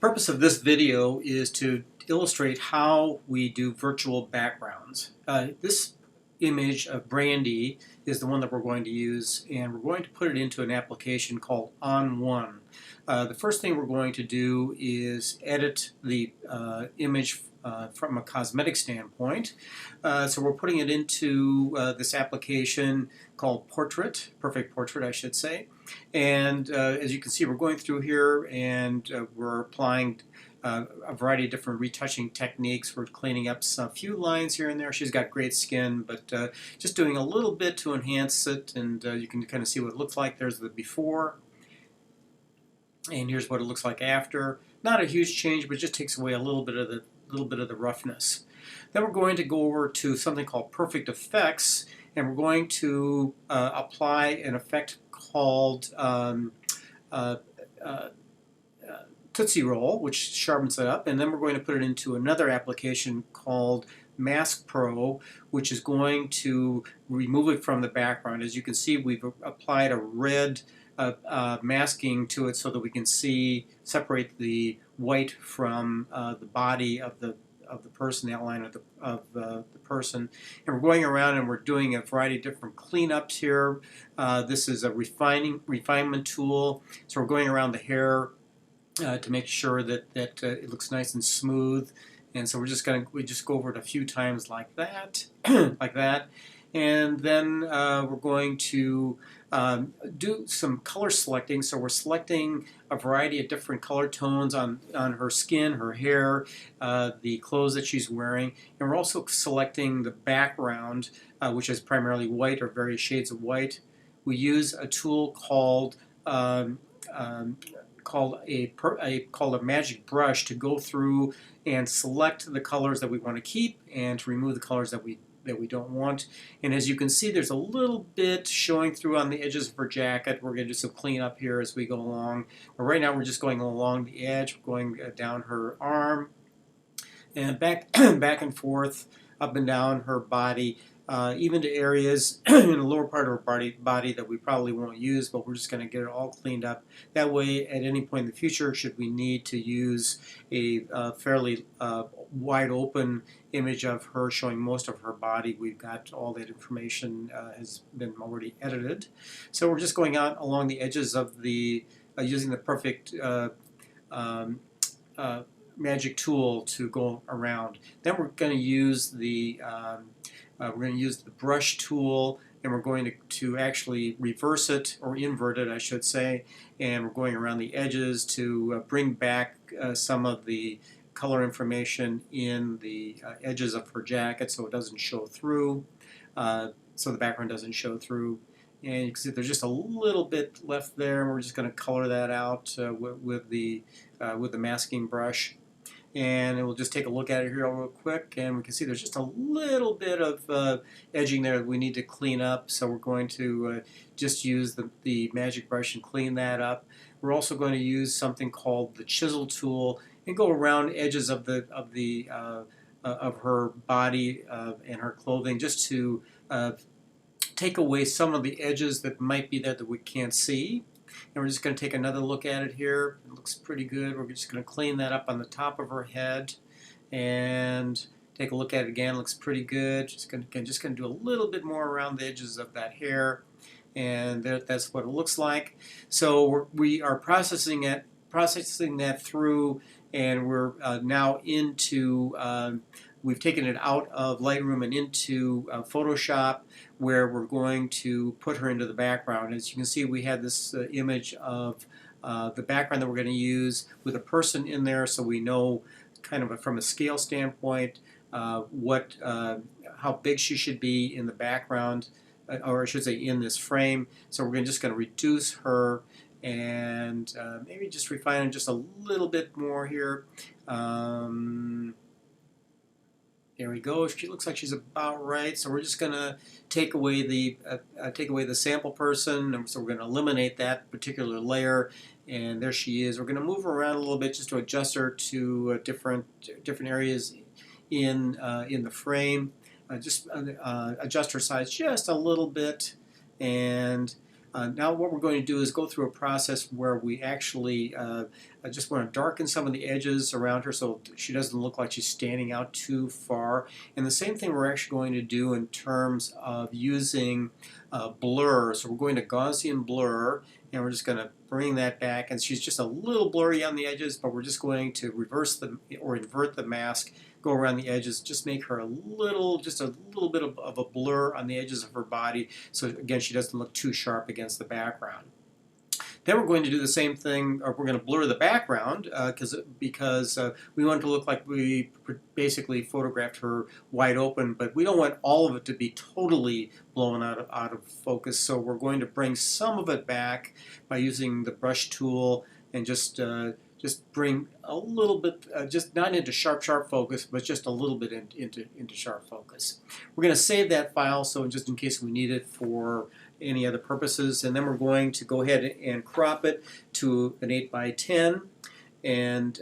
Purpose of this video is to illustrate how we do virtual backgrounds. This image of Brandy is the one that we're going to use, and we're going to put it into an application called ON1. The first thing we're going to do is edit the image from a cosmetic standpoint. So we're putting it into this application called Perfect Portrait I should say. And as you can see, we're going through here and we're applying a variety of different retouching techniques. We're cleaning up a few lines here and there. She's got great skin, but just doing a little bit to enhance it, and you can kind of see what it looks like. There's the before, and here's what it looks like after. Not a huge change, but it just takes away a little bit of the roughness. Then we're going to go over to something called Perfect Effects, and we're going to apply an effect called Tootsie Roll, which sharpens it up, and then we're going to put it into another application called Mask Pro, which is going to remove it from the background. As you can see, we've applied a red masking to it so that we can separate the white from the body of the person, the outline of the person. And we're going around and we're doing a variety of different cleanups here. This is a refinement tool, so we're going around the hair to make sure that it looks nice and smooth. And so we just go over it a few times like that, like that. And then we're going to do some color selecting. So we're selecting a variety of different color tones on her skin, her hair, the clothes that she's wearing. And we're also selecting the background, which is primarily white or various shades of white. We use a tool called a magic brush to go through and select the colors that we want to keep and to remove the colors that we don't want. And as you can see, there's a little bit showing through on the edges of her jacket. We're going to do some cleanup here as we go along. But right now we're just going along the edge, going down her arm and back and forth, up and down her body, even to areas in the lower part of her body that we probably won't use, but we're just going to get it all cleaned up. That way, at any point in the future, should we need to use a fairly wide open image of her showing most of her body, we've got all that information has been already edited. So we're just going out along the edges of the, using the Perfect magic tool to go around. Then we're going to use the brush tool, and we're going to actually reverse it, or invert it I should say, and we're going around the edges to bring back some of the color information in the edges of her jacket so it doesn't show through, so the background doesn't show through. And you can see there's just a little bit left there, and we're just going to color that out with the masking brush. And we'll just take a look at it here real quick, and we can see there's just a little bit of edging there that we need to clean up, so we're going to just use the magic brush and clean that up. We're also going to use something called the chisel tool and go around edges of her body and her clothing, just to take away some of the edges that might be there that we can't see. And we're just going to take another look at it here. It looks pretty good. We're just going to clean that up on the top of her head and take a look at it again. It looks pretty good. Just going to do a little bit more around the edges of that hair, and that's what it looks like. So we are processing that through, and we're now into we've taken it out of Lightroom and into Photoshop, where we're going to put her into the background. As you can see, we had this image of the background that we're going to use with a person in there, so we know kind of from a scale standpoint how big she should be in the background, or I should say in this frame. So we're just going to reduce her and maybe just refine it just a little bit more here. There we go. She looks like she's about right. So we're just going to take away the sample person, and so we're going to eliminate that particular layer. And there she is. We're going to move her around a little bit just to adjust her to different areas in the frame. Just adjust her size just a little bit, and Now what we're going to do is go through a process where we actually just want to darken some of the edges around her so she doesn't look like she's standing out too far. And the same thing we're actually going to do in terms of using blur. So we're going to Gaussian blur, and we're just going to bring that back, and she's just a little blurry on the edges, but we're just going to reverse the or invert the mask, go around the edges, just make her just a little bit of a blur on the edges of her body, so again she doesn't look too sharp against the background. Then we're going to do the same thing, or we're going to blur the background because we want it to look like we basically photographed her wide open, but we don't want all of it to be totally blown out of focus. So we're going to bring some of it back by using the brush tool and just bring a little bit, just not into sharp focus, but just a little bit into sharp focus. We're going to save that file so just in case we need it for any other purposes, and then we're going to go ahead and crop it to an 8:10, and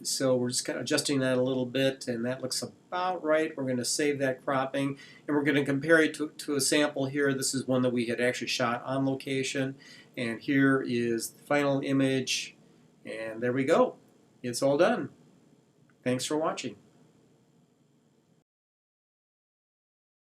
so we're just kind of adjusting that a little bit, and that looks about right. We're going to save that cropping, and we're going to compare it to a sample here. This is one that we had actually shot on location, and here is the final image, and there we go. It's all done. Thanks for watching.